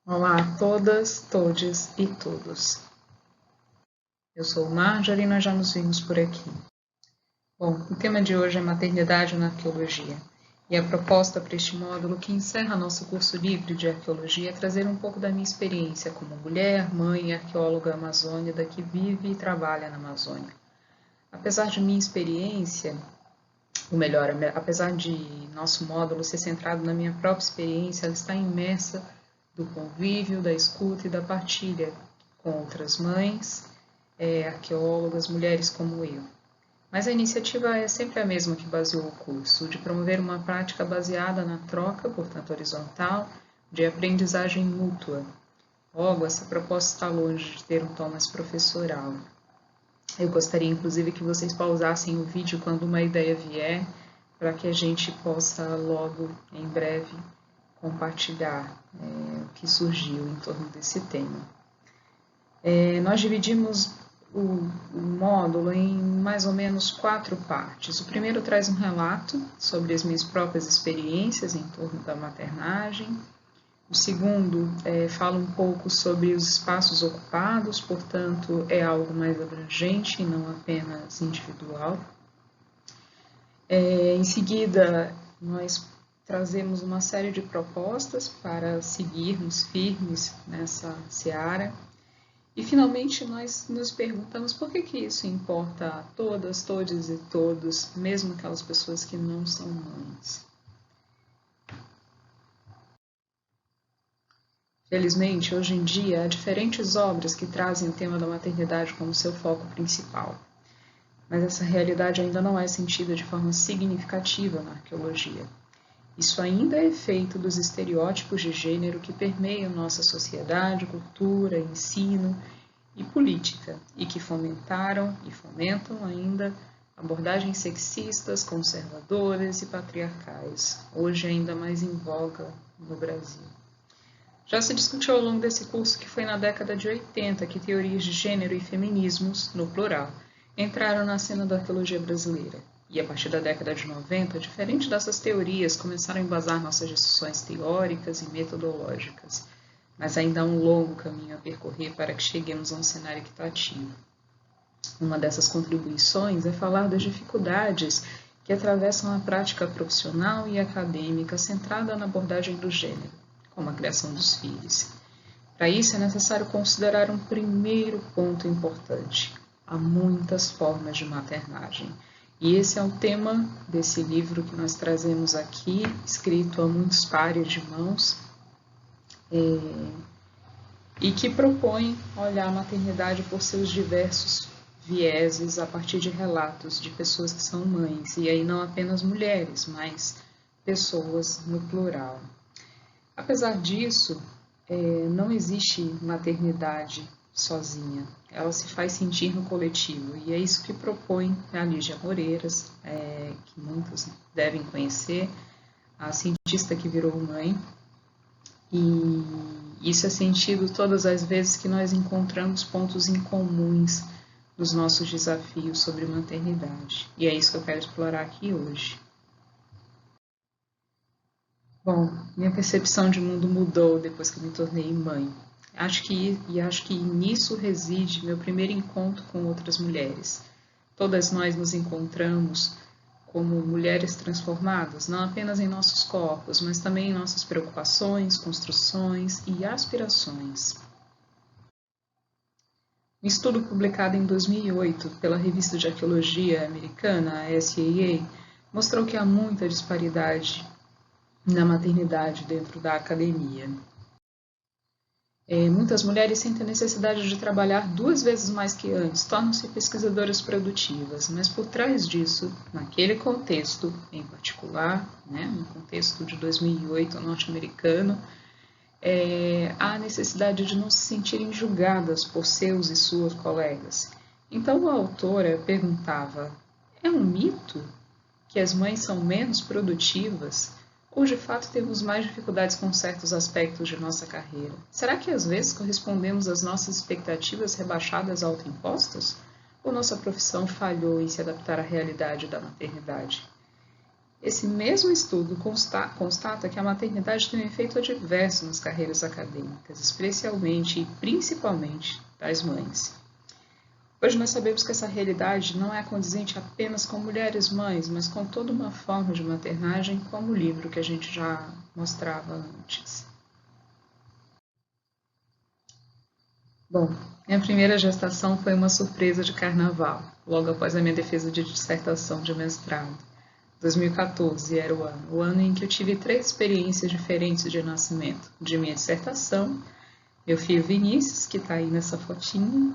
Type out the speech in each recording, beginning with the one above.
Olá a todas, todes e todos. Eu sou Marjorie e nós já nos vimos por aqui. Bom, o tema de hoje é maternidade na arqueologia. E a proposta para este módulo, que encerra nosso curso livre de arqueologia, é trazer um pouco da minha experiência como mulher, mãe e arqueóloga amazônica que vive e trabalha na Amazônia. Apesar de minha experiência, ou melhor, apesar de nosso módulo ser centrado na minha própria experiência, ela está imersa do convívio, da escuta e da partilha com outras mães, arqueólogas, mulheres como eu. Mas a iniciativa é sempre a mesma que baseou o curso, de promover uma prática baseada na troca, portanto horizontal, de aprendizagem mútua. Logo, essa proposta está longe de ter um tom mais professoral. Eu gostaria, inclusive, que vocês pausassem o vídeo quando uma ideia vier, para que a gente possa logo, em breve, compartilhar o que surgiu em torno desse tema. Nós dividimos o módulo em mais ou menos 4 partes. O primeiro traz um relato sobre as minhas próprias experiências em torno da maternagem. O segundo fala um pouco sobre os espaços ocupados, portanto, é algo mais abrangente e não apenas individual. Em seguida, nós trazemos uma série de propostas para seguirmos firmes nessa seara. E, finalmente, nós nos perguntamos por que isso importa a todas, todes e todos, mesmo aquelas pessoas que não são mães. Felizmente, hoje em dia, há diferentes obras que trazem o tema da maternidade como seu foco principal. Mas essa realidade ainda não é sentida de forma significativa na arqueologia. Isso ainda é efeito dos estereótipos de gênero que permeiam nossa sociedade, cultura, ensino e política, e que fomentaram e fomentam ainda abordagens sexistas, conservadoras e patriarcais, hoje ainda mais em voga no Brasil. Já se discutiu ao longo desse curso que foi na década de 80 que teorias de gênero e feminismos, no plural, entraram na cena da arqueologia brasileira. E a partir da década de 90, diferente dessas teorias, começaram a embasar nossas discussões teóricas e metodológicas. Mas ainda há um longo caminho a percorrer para que cheguemos a um cenário equitativo. Uma dessas contribuições é falar das dificuldades que atravessam a prática profissional e acadêmica centrada na abordagem do gênero, como a criação dos filhos. Para isso é necessário considerar um primeiro ponto importante. Há muitas formas de maternagem. E esse é o tema desse livro que nós trazemos aqui, escrito a muitos pares de mãos, e que propõe olhar a maternidade por seus diversos vieses a partir de relatos de pessoas que são mães, e aí não apenas mulheres, mas pessoas no plural. Apesar disso, não existe maternidade sozinha, ela se faz sentir no coletivo, e é isso que propõe a Lígia Moreiras, que muitos devem conhecer, a cientista que virou mãe, e isso é sentido todas as vezes que nós encontramos pontos incomuns dos nossos desafios sobre maternidade, e é isso que eu quero explorar aqui hoje. Bom, minha percepção de mundo mudou depois que me tornei mãe. Acho que nisso reside meu primeiro encontro com outras mulheres. Todas nós nos encontramos como mulheres transformadas, não apenas em nossos corpos, mas também em nossas preocupações, construções e aspirações. Um estudo publicado em 2008 pela revista de arqueologia americana, a SAA, mostrou que há muita disparidade na maternidade dentro da academia. Muitas mulheres sentem a necessidade de trabalhar 2 vezes mais que antes, tornam-se pesquisadoras produtivas, mas por trás disso, naquele contexto em particular, no contexto de 2008 norte-americano, há a necessidade de não se sentirem julgadas por seus e suas colegas. Então a autora perguntava, é um mito que as mães são menos produtivas? Ou de fato temos mais dificuldades com certos aspectos de nossa carreira? Será que às vezes correspondemos às nossas expectativas rebaixadas autoimpostas? Ou nossa profissão falhou em se adaptar à realidade da maternidade? Esse mesmo estudo constata que a maternidade tem um efeito adverso nas carreiras acadêmicas, especialmente e principalmente das mães. Hoje nós sabemos que essa realidade não é condizente apenas com mulheres mães, mas com toda uma forma de maternagem, como o livro que a gente já mostrava antes. Bom, minha primeira gestação foi uma surpresa de carnaval, logo após a minha defesa de dissertação de mestrado. 2014 era o ano em que eu tive 3 experiências diferentes de nascimento. De minha dissertação, meu filho Vinícius, que está aí nessa fotinha,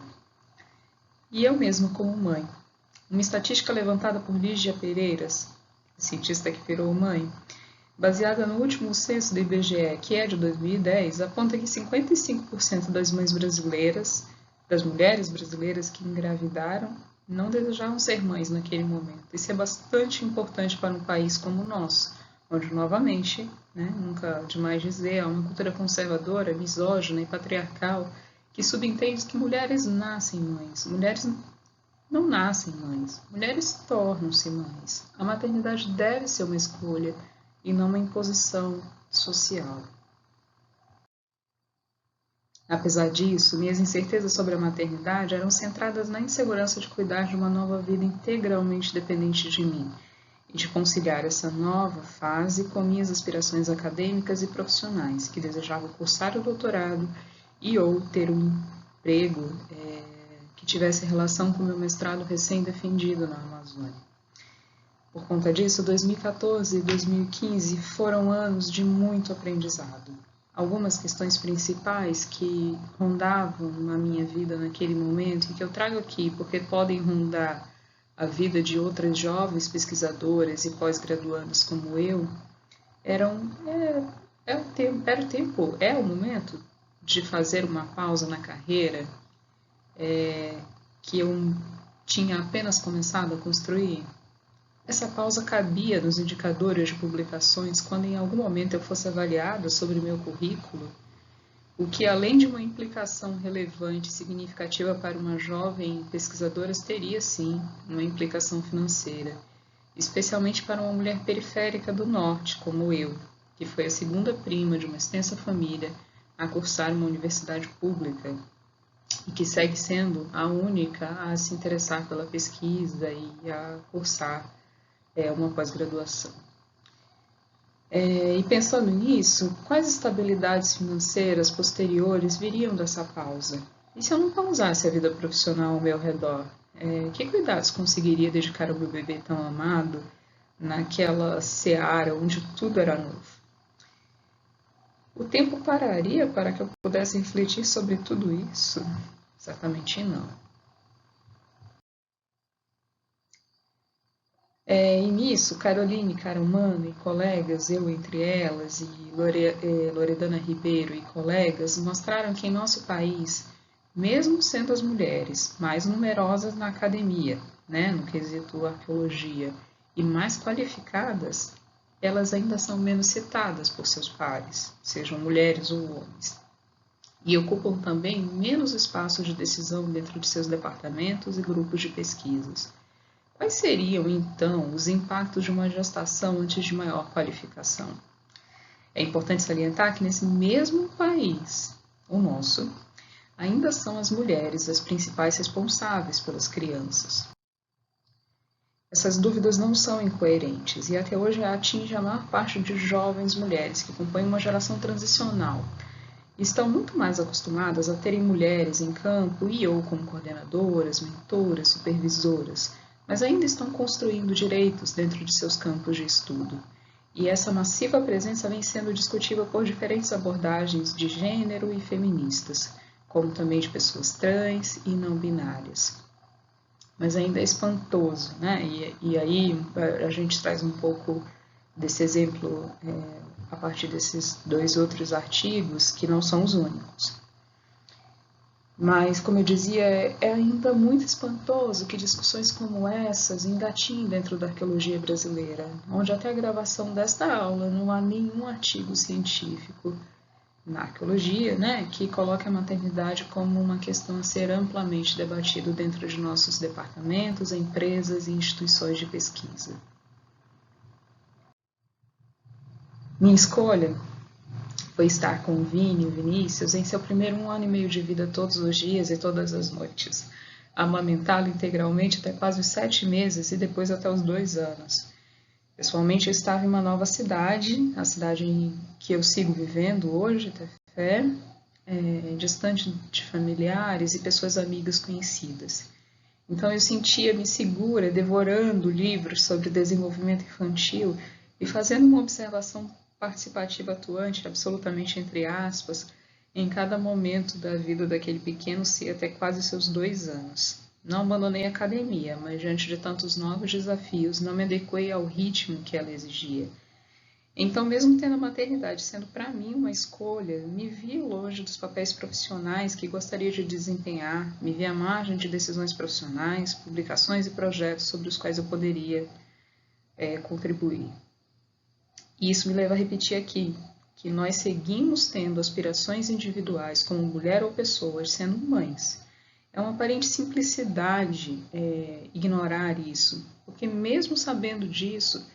e eu mesma como mãe. Uma estatística levantada por Lígia Pereiras, cientista que virou mãe, baseada no último censo do IBGE, que é de 2010, aponta que 55% das mães brasileiras, das mulheres brasileiras que engravidaram, não desejavam ser mães naquele momento. Isso é bastante importante para um país como o nosso, onde, novamente, nunca demais dizer, há uma cultura conservadora, misógina e patriarcal que subentende que mulheres nascem mães. Mulheres não nascem mães, mulheres tornam-se mães. A maternidade deve ser uma escolha e não uma imposição social. Apesar disso, minhas incertezas sobre a maternidade eram centradas na insegurança de cuidar de uma nova vida integralmente dependente de mim e de conciliar essa nova fase com minhas aspirações acadêmicas e profissionais, que desejava cursar o doutorado e ou ter um emprego que tivesse relação com o meu mestrado recém-defendido na Amazônia. Por conta disso, 2014 e 2015 foram anos de muito aprendizado. Algumas questões principais que rondavam na minha vida naquele momento e que eu trago aqui porque podem rondar a vida de outras jovens pesquisadoras e pós-graduandas como eu, é o momento de fazer uma pausa na carreira que eu tinha apenas começado a construir. Essa pausa cabia nos indicadores de publicações quando em algum momento eu fosse avaliada sobre meu currículo, o que além de uma implicação relevante e significativa para uma jovem pesquisadora teria sim uma implicação financeira, especialmente para uma mulher periférica do norte como eu, que foi a segunda prima de uma extensa família a cursar uma universidade pública e que segue sendo a única a se interessar pela pesquisa e a cursar uma pós-graduação. E pensando nisso, quais estabilidades financeiras posteriores viriam dessa pausa? E se eu não pausasse a vida profissional ao meu redor? Que cuidados conseguiria dedicar ao meu bebê tão amado naquela seara onde tudo era novo? O tempo pararia para que eu pudesse refletir sobre tudo isso? Certamente não. E nisso, Caroline Caramano e colegas, eu entre elas, e Loredana Ribeiro e colegas, mostraram que em nosso país, mesmo sendo as mulheres mais numerosas na academia, no quesito arqueologia, e mais qualificadas, elas ainda são menos citadas por seus pares, sejam mulheres ou homens. E ocupam também menos espaços de decisão dentro de seus departamentos e grupos de pesquisas. Quais seriam, então, os impactos de uma gestação antes de maior qualificação? É importante salientar que nesse mesmo país, o nosso, ainda são as mulheres as principais responsáveis pelas crianças. Essas dúvidas não são incoerentes e até hoje atinge a maior parte de jovens mulheres que compõem uma geração transicional e estão muito mais acostumadas a terem mulheres em campo e ou como coordenadoras, mentoras, supervisoras, mas ainda estão construindo direitos dentro de seus campos de estudo. E essa massiva presença vem sendo discutida por diferentes abordagens de gênero e feministas, como também de pessoas trans e não binárias. Mas ainda é espantoso, E aí a gente traz um pouco desse exemplo a partir desses 2 outros artigos, que não são os únicos. Mas, como eu dizia, é ainda muito espantoso que discussões como essas engatinhem dentro da arqueologia brasileira, onde até a gravação desta aula não há nenhum artigo científico na arqueologia, que coloque a maternidade como uma questão a ser amplamente debatida dentro de nossos departamentos, empresas e instituições de pesquisa. Minha escolha foi estar com o Vini, o Vinícius, em seu primeiro 1 ano e meio de vida todos os dias e todas as noites, amamentá-lo integralmente até quase os 7 meses e depois até os 2 anos. Pessoalmente, eu estava em uma nova cidade, a cidade em que eu sigo vivendo hoje, Tefé, distante de familiares e pessoas amigas conhecidas. Então eu sentia-me segura devorando livros sobre desenvolvimento infantil e fazendo uma observação participativa atuante, absolutamente entre aspas, em cada momento da vida daquele pequeno ser até quase seus 2 anos. Não abandonei a academia, mas diante de tantos novos desafios, não me adequei ao ritmo que ela exigia. Então, mesmo tendo a maternidade sendo para mim uma escolha, me vi longe dos papéis profissionais que gostaria de desempenhar, me vi à margem de decisões profissionais, publicações e projetos sobre os quais eu poderia contribuir. E isso me leva a repetir aqui que nós seguimos tendo aspirações individuais como mulher ou pessoas sendo mães. É uma aparente simplicidade ignorar isso, porque mesmo sabendo disso,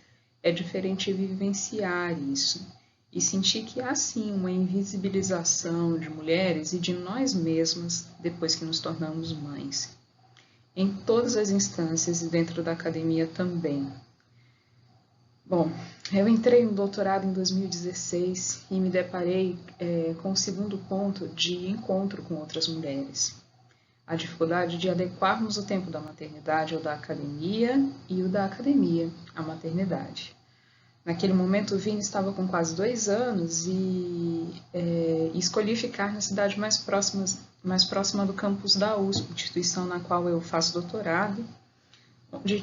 é diferente vivenciar isso e sentir que há sim uma invisibilização de mulheres e de nós mesmas depois que nos tornamos mães. Em todas as instâncias e dentro da academia também. Bom, eu entrei no doutorado em 2016 e me deparei com o segundo ponto de encontro com outras mulheres. A dificuldade de adequarmos o tempo da maternidade ao da academia e o da academia à maternidade. Naquele momento, o Vini estava com quase 2 anos e escolhi ficar na cidade mais próxima do campus da USP, instituição na qual eu faço doutorado, onde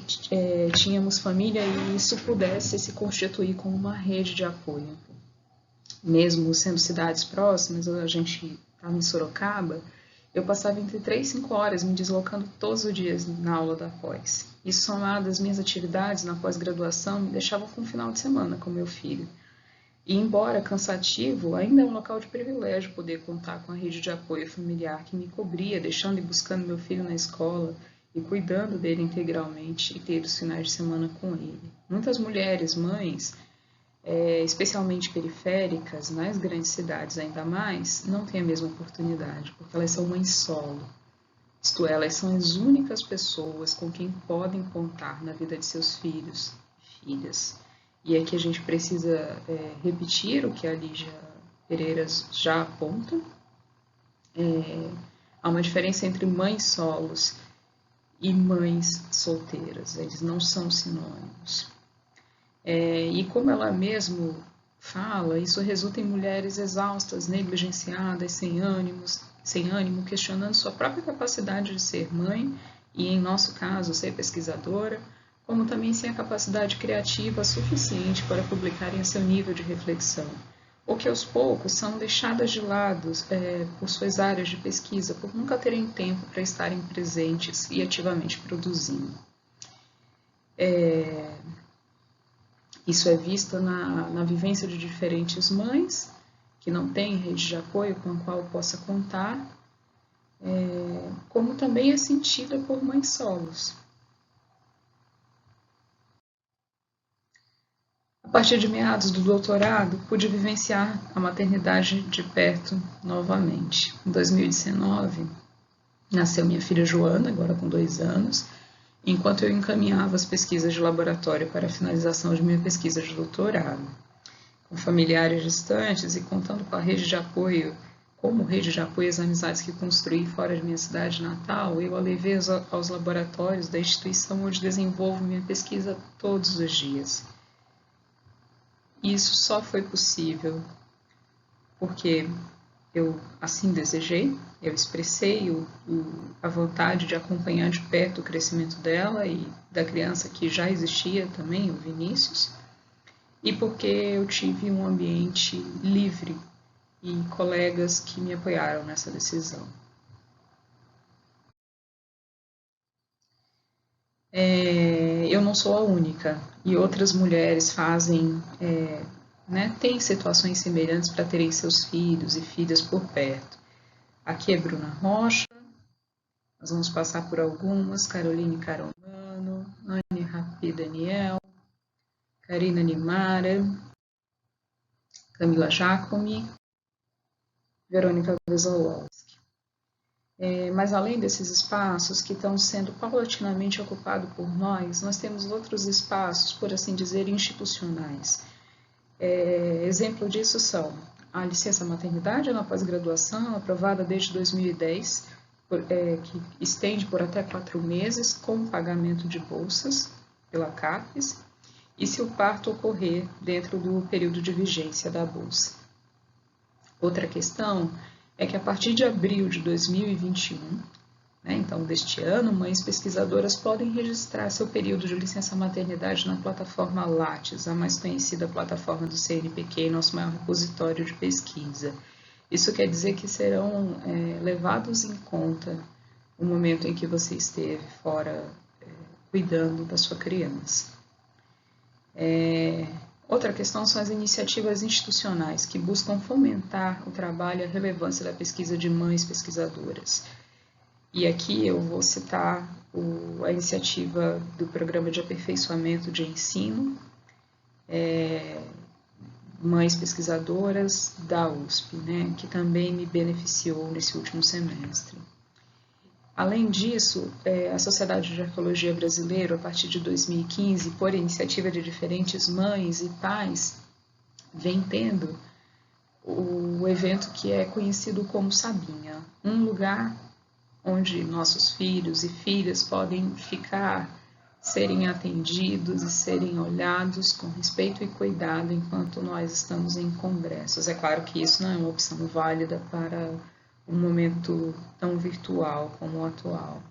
tínhamos família e isso pudesse se constituir como uma rede de apoio. Mesmo sendo cidades próximas, a gente estava em Sorocaba, eu passava entre 3 e 5 horas me deslocando todos os dias na aula da pós. Isso somado às minhas atividades na pós-graduação me deixava com um final de semana com meu filho. E embora cansativo, ainda é um local de privilégio poder contar com a rede de apoio familiar que me cobria, deixando e buscando meu filho na escola e cuidando dele integralmente e ter os finais de semana com ele. Muitas mulheres, mães, especialmente periféricas, nas grandes cidades ainda mais, não têm a mesma oportunidade, porque elas são mães solo. Isto é, elas são as únicas pessoas com quem podem contar na vida de seus filhos e filhas. E aqui a gente precisa repetir o que a Lígia Pereira já aponta. Há uma diferença entre mães solos e mães solteiras, eles não são sinônimos. E como ela mesmo fala, isso resulta em mulheres exaustas, negligenciadas, sem ânimo, questionando sua própria capacidade de ser mãe e, em nosso caso, ser pesquisadora, como também sem a capacidade criativa suficiente para publicarem a seu nível de reflexão, ou que aos poucos são deixadas de lado por suas áreas de pesquisa, por nunca terem tempo para estarem presentes e ativamente produzindo. Isso é visto na vivência de diferentes mães, que não têm rede de apoio com a qual possa contar, como também é sentida por mães solos. A partir de meados do doutorado, pude vivenciar a maternidade de perto novamente. Em 2019, nasceu minha filha Joana, agora com 2 anos, enquanto eu encaminhava as pesquisas de laboratório para a finalização de minha pesquisa de doutorado. Com familiares distantes e contando com a rede de apoio, como rede de apoio às amizades que construí fora de minha cidade natal, eu a levei aos laboratórios da instituição onde desenvolvo minha pesquisa todos os dias. Isso só foi possível porque eu assim desejei, eu expressei a vontade de acompanhar de perto o crescimento dela e da criança que já existia também, o Vinícius, e porque eu tive um ambiente livre e colegas que me apoiaram nessa decisão. Eu não sou a única, e outras mulheres têm situações semelhantes para terem seus filhos e filhas por perto. Aqui é Bruna Rocha, nós vamos passar por algumas: Caroline Caromano, Anne Rapi Daniel, Karina Nimara, Camila Giacomi, Verônica Wesolowski. Mas além desses espaços que estão sendo paulatinamente ocupados por nós temos outros espaços, por assim dizer, institucionais. Exemplo disso são a licença maternidade na pós-graduação, aprovada desde 2010, que estende por até 4 meses, com pagamento de bolsas pela CAPES, e se o parto ocorrer dentro do período de vigência da bolsa. Outra questão é que a partir de abril de 2021, então deste ano, mães pesquisadoras podem registrar seu período de licença maternidade na plataforma Lattes, a mais conhecida plataforma do CNPq, nosso maior repositório de pesquisa. Isso quer dizer que serão levados em conta o momento em que você esteve fora cuidando da sua criança. Outra questão são as iniciativas institucionais que buscam fomentar o trabalho e a relevância da pesquisa de mães pesquisadoras. E aqui eu vou citar a iniciativa do Programa de Aperfeiçoamento de Ensino, Mães Pesquisadoras da USP, que também me beneficiou nesse último semestre. Além disso, a Sociedade de Arqueologia Brasileira, a partir de 2015, por iniciativa de diferentes mães e pais, vem tendo o evento que é conhecido como Sabinha, um lugar onde nossos filhos e filhas podem ficar, serem atendidos e serem olhados com respeito e cuidado enquanto nós estamos em congressos. É claro que isso não é uma opção válida para um momento tão virtual como o atual.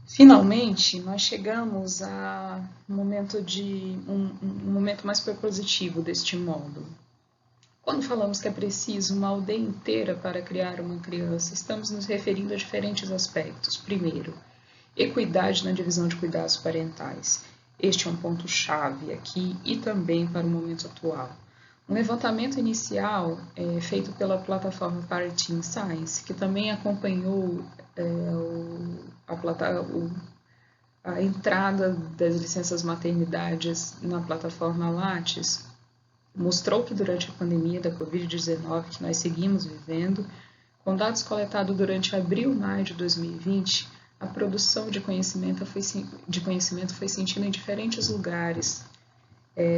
Finalmente, nós chegamos a um momento mais propositivo deste módulo. Quando falamos que é preciso uma aldeia inteira para criar uma criança, estamos nos referindo a diferentes aspectos. Primeiro, equidade na divisão de cuidados parentais. Este é um ponto-chave aqui e também para o momento atual. Um levantamento inicial feito pela plataforma Parenting Science, que também acompanhou a entrada das licenças maternidades na plataforma Lattes, mostrou que durante a pandemia da Covid-19 que nós seguimos vivendo, com dados coletados durante abril e maio de 2020, a produção de conhecimento foi sentida em diferentes lugares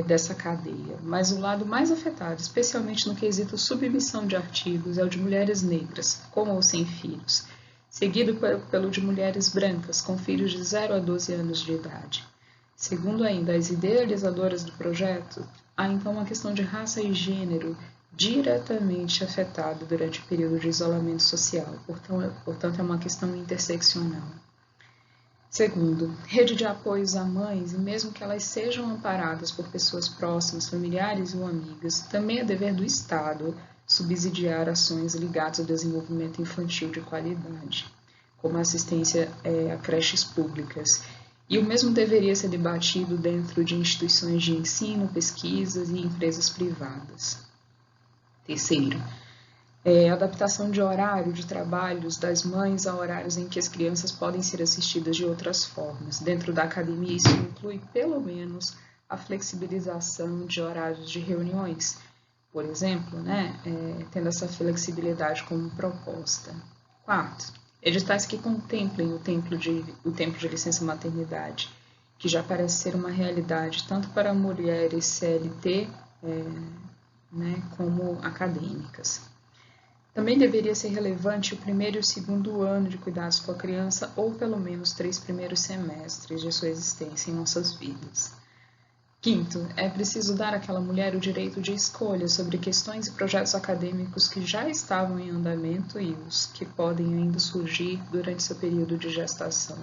dessa cadeia, mas o lado mais afetado, especialmente no quesito submissão de artigos, é o de mulheres negras, com ou sem filhos, seguido pelo de mulheres brancas, com filhos de 0 a 12 anos de idade. Segundo ainda as idealizadoras do projeto, há então uma questão de raça e gênero diretamente afetada durante o período de isolamento social, portanto é uma questão interseccional. Segundo, rede de apoios a mães, e mesmo que elas sejam amparadas por pessoas próximas, familiares ou amigas, também é dever do Estado subsidiar ações ligadas ao desenvolvimento infantil de qualidade, como a assistência a creches públicas. E o mesmo deveria ser debatido dentro de instituições de ensino, pesquisas e empresas privadas. Terceiro, adaptação de horário de trabalhos das mães a horários em que as crianças podem ser assistidas de outras formas. Dentro da academia, isso inclui, pelo menos, a flexibilização de horários de reuniões, por exemplo, tendo essa flexibilidade como proposta. Quarto, editais que contemplem o tempo de licença maternidade, que já parece ser uma realidade tanto para mulheres CLT como acadêmicas. Também deveria ser relevante o primeiro e o segundo ano de cuidados com a criança, ou pelo menos 3 primeiros semestres de sua existência em nossas vidas. Quinto, é preciso dar àquela mulher o direito de escolha sobre questões e projetos acadêmicos que já estavam em andamento e os que podem ainda surgir durante seu período de gestação.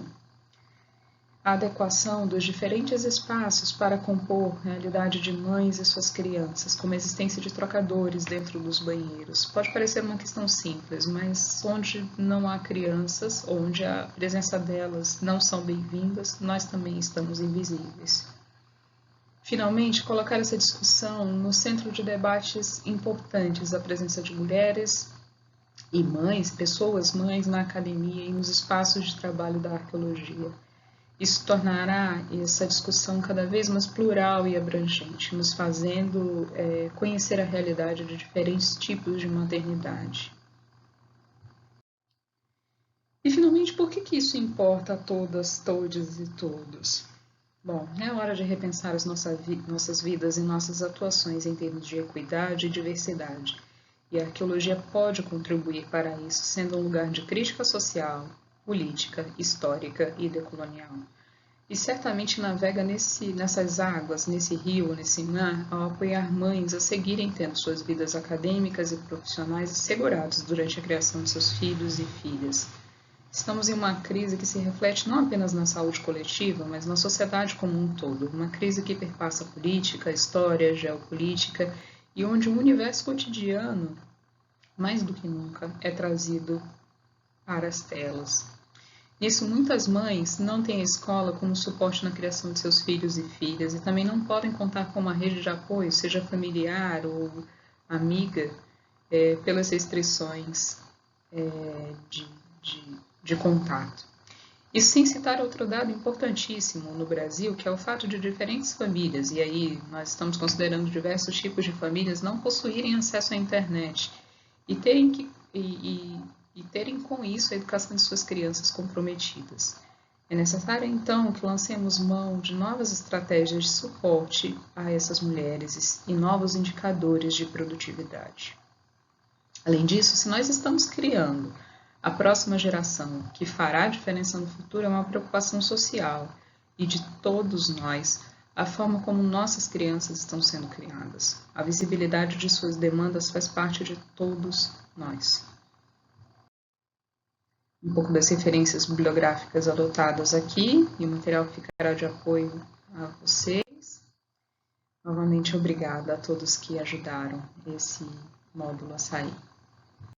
A adequação dos diferentes espaços para compor a realidade de mães e suas crianças, como a existência de trocadores dentro dos banheiros. Pode parecer uma questão simples, mas onde não há crianças, onde a presença delas não são bem-vindas, nós também estamos invisíveis. Finalmente, colocar essa discussão no centro de debates importantes, a presença de mulheres e mães, pessoas mães na academia e nos espaços de trabalho da arqueologia. Isso tornará essa discussão cada vez mais plural e abrangente, nos fazendo conhecer a realidade de diferentes tipos de maternidade. E, finalmente, por que isso importa a todas, todes e todos? Bom, é hora de repensar as nossas vidas e nossas atuações em termos de equidade e diversidade. E a arqueologia pode contribuir para isso, sendo um lugar de crítica social, política, histórica e decolonial. E certamente navega nessas águas, nesse rio, nesse mar, ao apoiar mães a seguirem tendo suas vidas acadêmicas e profissionais asseguradas durante a criação de seus filhos e filhas. Estamos em uma crise que se reflete não apenas na saúde coletiva, mas na sociedade como um todo. Uma crise que perpassa política, história, geopolítica e onde o universo cotidiano, mais do que nunca, é trazido para as telas. Nisso, muitas mães não têm a escola como suporte na criação de seus filhos e filhas e também não podem contar com uma rede de apoio, seja familiar ou amiga, pelas restrições de contato. E sem citar outro dado importantíssimo no Brasil, que é o fato de diferentes famílias, e aí nós estamos considerando diversos tipos de famílias, não possuírem acesso à internet e terem com isso a educação de suas crianças comprometidas. É necessário, então, que lancemos mão de novas estratégias de suporte a essas mulheres e novos indicadores de produtividade. Além disso, se nós estamos criando a próxima geração que fará a diferença no futuro, é uma preocupação social e de todos nós a forma como nossas crianças estão sendo criadas. A visibilidade de suas demandas faz parte de todos nós. Um pouco das referências bibliográficas adotadas aqui, e o material ficará de apoio a vocês. Novamente, obrigada a todos que ajudaram esse módulo a sair.